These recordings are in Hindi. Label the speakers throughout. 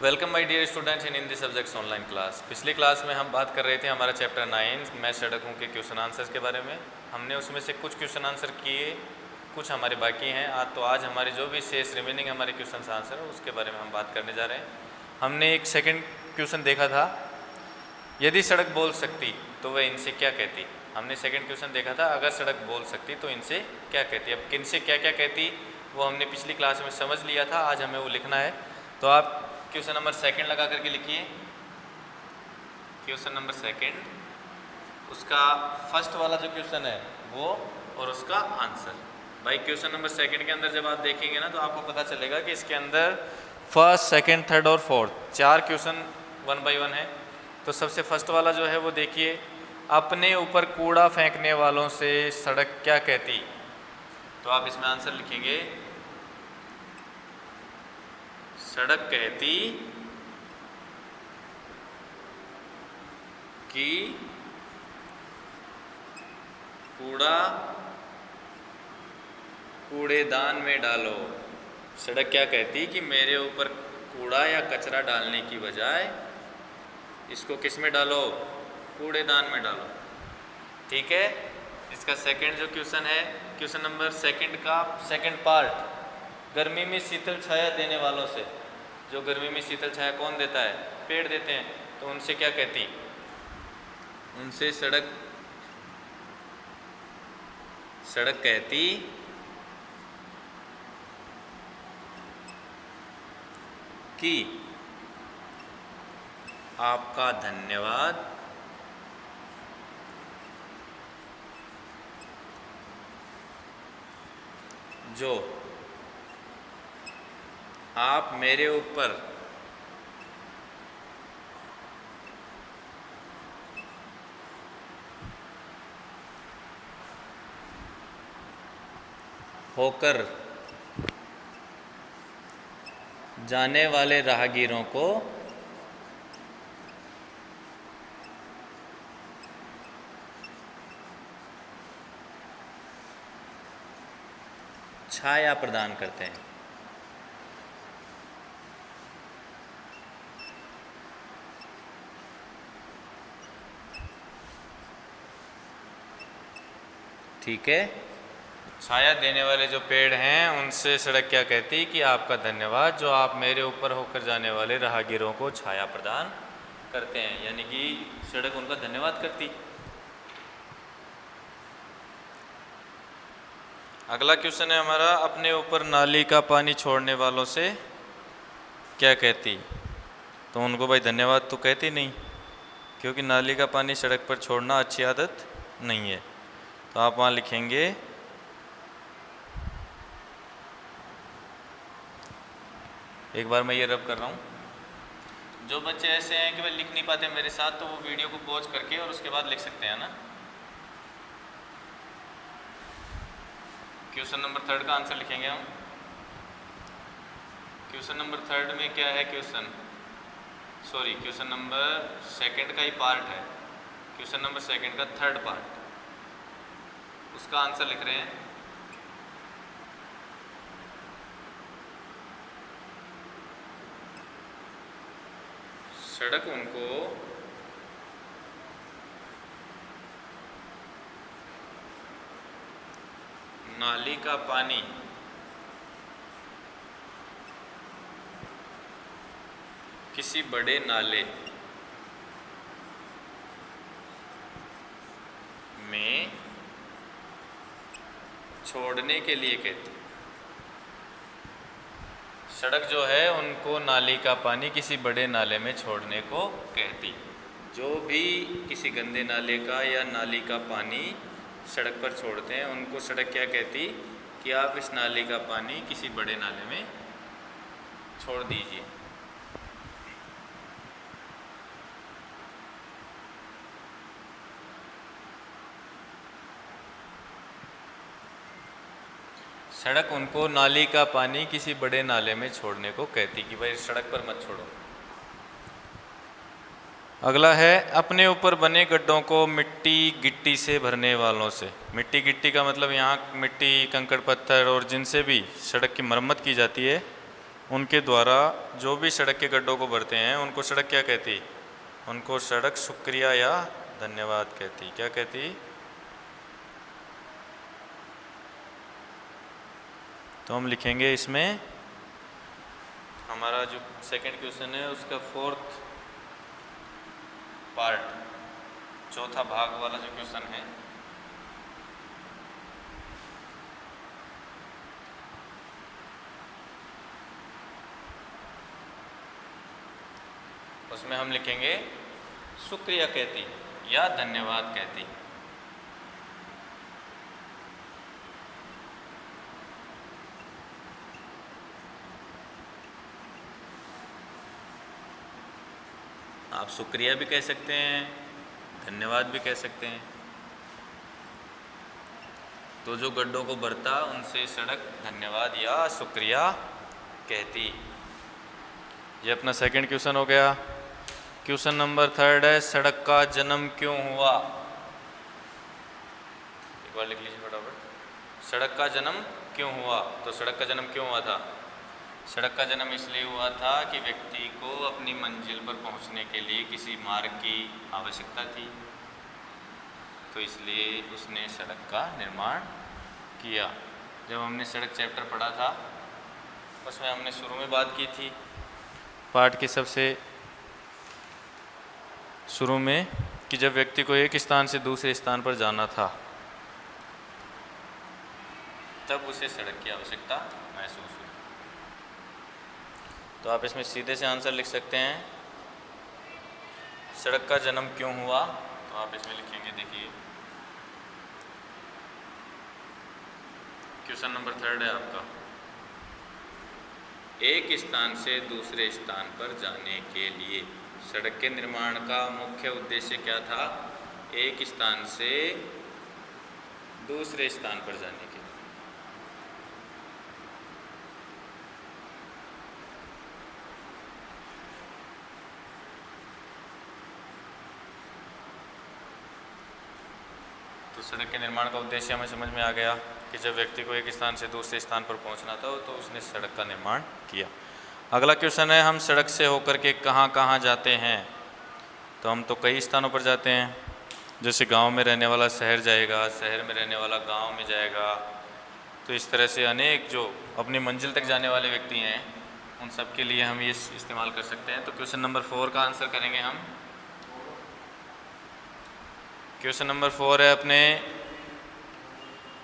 Speaker 1: Welcome my dear students in Hindi subjects online class. पिछली क्लास में हम बात कर रहे थे हमारा चैप्टर 9 मैं सड़कों के क्वेश्चन आंसर्स के बारे में। हमने उसमें से कुछ क्वेश्चन आंसर किए, कुछ हमारे बाकी हैं। आज हमारे जो भी शेष रिमेनिंग हमारे क्वेश्चन आंसर है उसके बारे में हम बात करने जा रहे हैं। हमने एक सेकेंड क्वेश्चन देखा था, यदि सड़क बोल सकती तो वह इनसे क्या कहती। हमने सेकेंड क्वेश्चन देखा था, अगर सड़क बोल सकती तो इनसे क्या कहती। अब किन से क्या क्या कहती वो हमने पिछली क्लास में समझ लिया था, आज हमें वो लिखना है। तो आप क्वेश्चन नंबर सेकंड लगा करके लिखिए। क्वेश्चन नंबर सेकंड, उसका फर्स्ट वाला जो क्वेश्चन है वो और उसका आंसर। भाई क्वेश्चन नंबर सेकंड के अंदर जब आप देखेंगे ना तो आपको पता चलेगा कि इसके अंदर फर्स्ट, सेकंड, थर्ड और फोर्थ 4 क्वेश्चन 1 बाय 1 है। तो सबसे फर्स्ट वाला जो है वो देखिए, अपने ऊपर कूड़ा फेंकने वालों से सड़क क्या कहती। तो आप इसमें आंसर लिखेंगे, सड़क कहती कि कूड़ा कूड़ेदान में डालो। सड़क क्या कहती कि मेरे ऊपर कूड़ा या कचरा डालने की बजाय इसको किस में डालो, कूड़ेदान में डालो। ठीक है। इसका सेकंड जो क्वेश्चन है, क्वेश्चन नंबर सेकंड का सेकंड पार्ट, गर्मी में शीतल छाया देने वालों से। जो गर्मी में शीतल छाया कौन देता है, पेड़ देते हैं। तो उनसे क्या कहती, उनसे सड़क कहती कि आपका धन्यवाद जो आप मेरे ऊपर होकर जाने वाले राहगीरों को छाया प्रदान करते हैं। ठीक है। छाया देने वाले जो पेड़ हैं उनसे सड़क क्या कहती कि आपका धन्यवाद जो आप मेरे ऊपर होकर जाने वाले राहगीरों को छाया प्रदान करते हैं, यानी कि सड़क उनका धन्यवाद करती। अगला क्वेश्चन है हमारा, अपने ऊपर नाली का पानी छोड़ने वालों से क्या कहती। तो उनको भाई धन्यवाद तो कहती नहीं, क्योंकि नाली का पानी सड़क पर छोड़ना अच्छी आदत नहीं है। तो आप वहाँ लिखेंगे, एक बार मैं ये रब कर रहा हूँ। जो बच्चे ऐसे हैं कि वे लिख नहीं पाते मेरे साथ, तो वो वीडियो को पॉज करके और उसके बाद लिख सकते हैं ना। क्वेश्चन नंबर थर्ड का आंसर लिखेंगे हम। क्वेश्चन नंबर थर्ड में क्या है, क्वेश्चन नंबर सेकंड का ही पार्ट है। क्वेश्चन नंबर सेकंड का थर्ड पार्ट, उसका आंसर लिख रहे हैं। सड़क उनको नाली का पानी किसी बड़े नाले में छोड़ने के लिए कहती। सड़क जो है उनको नाली का पानी किसी बड़े नाले में छोड़ने को कहती। जो भी किसी गंदे नाले का या नाली का पानी सड़क पर छोड़ते हैं उनको सड़क क्या कहती कि आप इस नाली का पानी किसी बड़े नाले में छोड़ दीजिए। सड़क उनको नाली का पानी किसी बड़े नाले में छोड़ने को कहती कि भाई सड़क पर मत छोड़ो। अगला है, अपने ऊपर बने गड्ढों को मिट्टी गिट्टी से भरने वालों से। मिट्टी गिट्टी का मतलब यहाँ मिट्टी, कंकड़, पत्थर और जिनसे भी सड़क की मरम्मत की जाती है उनके द्वारा जो भी सड़क के गड्ढों को भरते हैं उनको सड़क क्या कहती? उनको सड़क शुक्रिया या धन्यवाद कहती। क्या कहती? तो हम लिखेंगे इसमें हमारा जो सेकंड क्वेश्चन है उसका फोर्थ पार्ट, चौथा भाग वाला जो क्वेश्चन है, उसमें हम लिखेंगे शुक्रिया कहती या धन्यवाद कहती। आप शुक्रिया भी कह सकते हैं, धन्यवाद भी कह सकते हैं। तो जो गड्ढों को भरता उनसे सड़क धन्यवाद या शुक्रिया कहती। ये अपना सेकंड क्वेश्चन हो गया। क्वेश्चन नंबर थर्ड है, सड़क का जन्म क्यों हुआ? एक बार लिख लीजिए फटाफट। सड़क का जन्म क्यों हुआ? तो सड़क का जन्म क्यों हुआ था? सड़क का जन्म इसलिए हुआ था कि व्यक्ति को अपनी मंजिल पर पहुंचने के लिए किसी मार्ग की आवश्यकता थी, तो इसलिए उसने सड़क का निर्माण किया। जब हमने सड़क चैप्टर पढ़ा था उसमें हमने शुरू में बात की थी, पाठ के सबसे शुरू में, कि जब व्यक्ति को एक स्थान से दूसरे स्थान पर जाना था तब उसे सड़क की आवश्यकता महसूस हुई। तो आप इसमें सीधे से आंसर लिख सकते हैं, सड़क का जन्म क्यों हुआ? तो आप इसमें लिखेंगे, देखिए क्वेश्चन नंबर थर्ड है आपका, एक स्थान से दूसरे स्थान पर जाने के लिए सड़क के निर्माण का मुख्य उद्देश्य क्या था? एक स्थान से दूसरे स्थान पर जाने के लिए। तो सड़क के निर्माण का उद्देश्य हमें समझ में आ गया कि जब व्यक्ति को एक स्थान से दूसरे स्थान पर पहुंचना था तो उसने सड़क का निर्माण किया। अगला क्वेश्चन है, हम सड़क से होकर के कहाँ कहाँ जाते हैं? तो हम तो कई स्थानों पर जाते हैं, जैसे गांव में रहने वाला शहर जाएगा, शहर में रहने वाला गांव में जाएगा। तो इस तरह से अनेक जो अपनी मंजिल तक जाने वाले व्यक्ति हैं उन सब के लिए हम ये इस्तेमाल कर सकते हैं। तो क्वेश्चन नंबर 4 का आंसर करेंगे हम। क्वेश्चन नंबर 4 है अपने,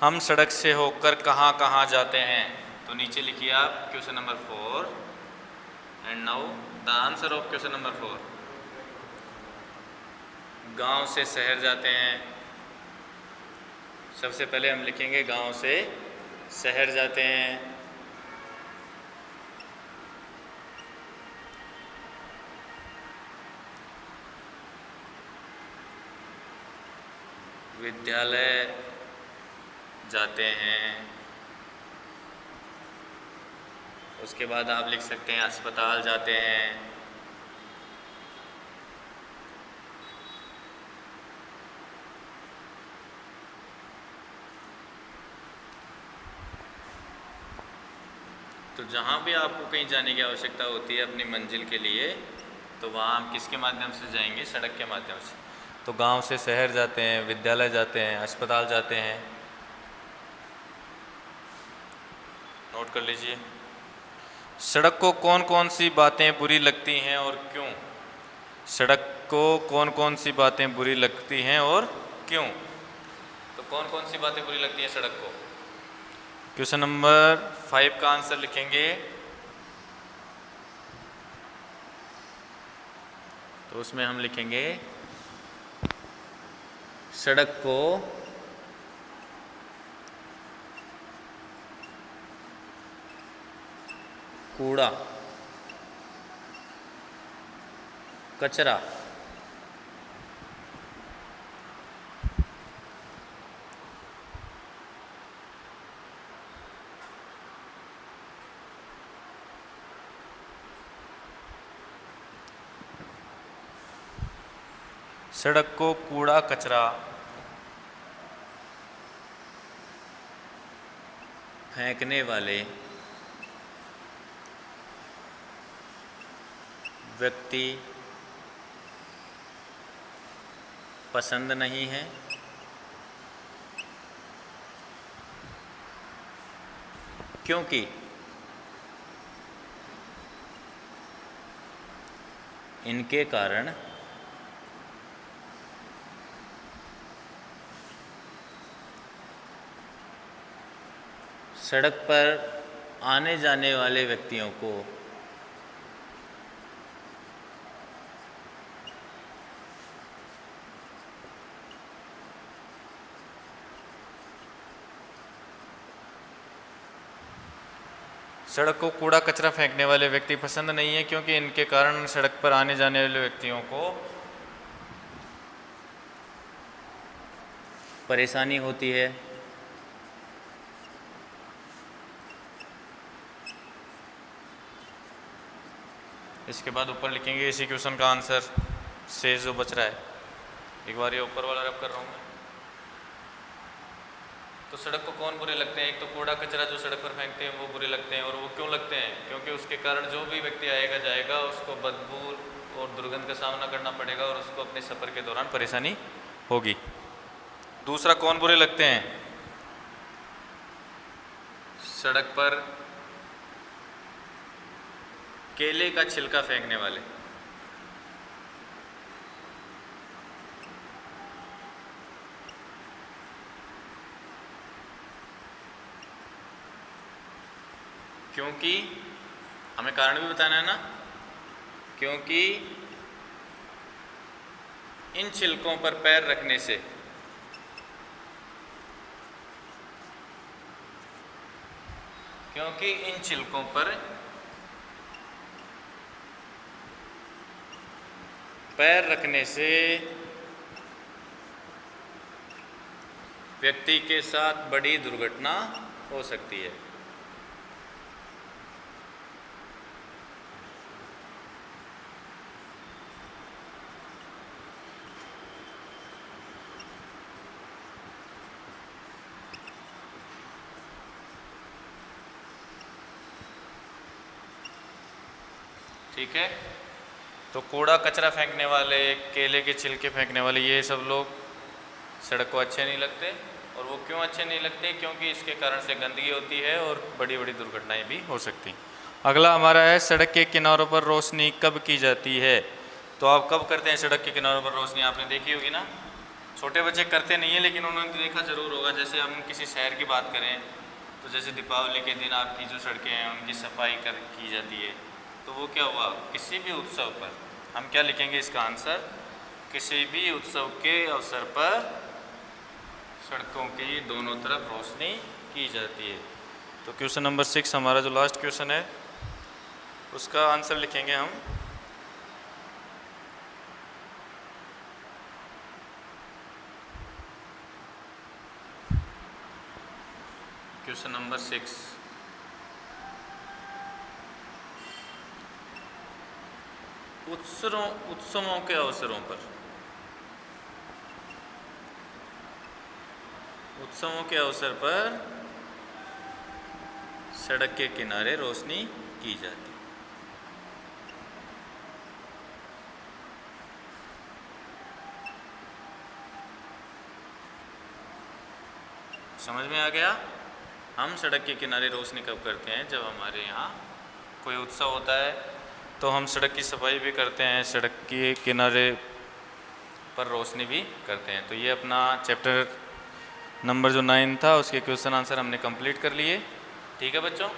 Speaker 1: हम सड़क से होकर कहाँ कहाँ जाते हैं? तो नीचे लिखिए आप question number 4 and now the answer of question number 4। गांव से शहर जाते हैं। सबसे पहले हम लिखेंगे गांव से शहर जाते हैं। विद्यालय जाते हैं। उसके बाद आप लिख सकते हैं अस्पताल जाते हैं। तो जहाँ भी आपको कहीं जाने की आवश्यकता होती है अपनी मंजिल के लिए, तो वहाँ हम किसके माध्यम से जाएंगे? सड़क के माध्यम से। तो गांव से शहर जाते हैं, विद्यालय जाते हैं, अस्पताल जाते हैं। नोट कर लीजिए। सड़क को कौन कौन सी बातें बुरी लगती हैं और क्यों? सड़क को कौन कौन सी बातें बुरी लगती हैं और क्यों? तो कौन कौन सी बातें बुरी लगती हैं सड़क को? क्वेश्चन नंबर 5 का आंसर लिखेंगे। तो उसमें हम लिखेंगे सड़क को कूड़ा, कचरा, सड़क को कूड़ा कचरा फेंकने वाले व्यक्ति पसंद नहीं है, क्योंकि इनके कारण सड़क पर आने जाने वाले व्यक्तियों को सड़क को कूड़ा कचरा फेंकने वाले व्यक्ति पसंद नहीं है, क्योंकि इनके कारण सड़क पर आने जाने वाले व्यक्तियों को परेशानी होती है। इसके बाद ऊपर लिखेंगे इसी क्वेश्चन का आंसर से जो बच रहा है। एक बार ये ऊपर वाला रब कर रहा हूँ मैं। तो सड़क को कौन बुरे लगते हैं? एक तो कूड़ा कचरा जो सड़क पर फेंकते हैं वो बुरे लगते हैं। और वो क्यों लगते हैं? क्योंकि उसके कारण जो भी व्यक्ति आएगा जाएगा उसको बदबू और दुर्गंध का सामना करना पड़ेगा और उसको अपने सफ़र के दौरान परेशानी होगी। दूसरा कौन बुरे लगते हैं? सड़क पर केले का छिलका फेंकने वाले। क्योंकि हमें कारण भी बताना है ना, क्योंकि इन छिलकों पर पैर रखने से क्योंकि इन छिलकों पर पैर रखने से व्यक्ति के साथ बड़ी दुर्घटना हो सकती है। ठीक है, तो कूड़ा कचरा फेंकने वाले, केले के छिलके फेंकने वाले, ये सब लोग सड़क को अच्छे नहीं लगते। और वो क्यों अच्छे नहीं लगते? क्योंकि इसके कारण से गंदगी होती है और बड़ी बड़ी दुर्घटनाएं भी हो सकती हैं। अगला हमारा है सड़क के किनारों पर रोशनी कब की जाती है? तो आप कब करते हैं सड़क के किनारों पर रोशनी? आपने देखी होगी ना। छोटे बच्चे करते नहीं है लेकिन उन्होंने देखा ज़रूर होगा। जैसे हम किसी शहर की बात करें तो जैसे दीपावली के दिन आपकी जो सड़कें हैं उनकी सफाई की जाती है। तो वो क्या हुआ? किसी भी उत्सव पर, हम क्या लिखेंगे इसका आंसर? किसी भी उत्सव के अवसर पर सड़कों की दोनों तरफ रोशनी की जाती है। तो क्वेश्चन नंबर 6 हमारा जो लास्ट क्वेश्चन है उसका आंसर लिखेंगे हम। क्वेश्चन नंबर 6, उत्सवों के अवसरों पर, उत्सवों के अवसर पर सड़क के किनारे रोशनी की जाती है। समझ में आ गया? हम सड़क के किनारे रोशनी कब करते हैं? जब हमारे यहाँ कोई उत्सव होता है तो हम सड़क की सफाई भी करते हैं, सड़क के किनारे पर रोशनी भी करते हैं। तो ये अपना चैप्टर नंबर जो 9 था उसके क्वेश्चन आंसर हमने कंप्लीट कर लिए। ठीक है बच्चों।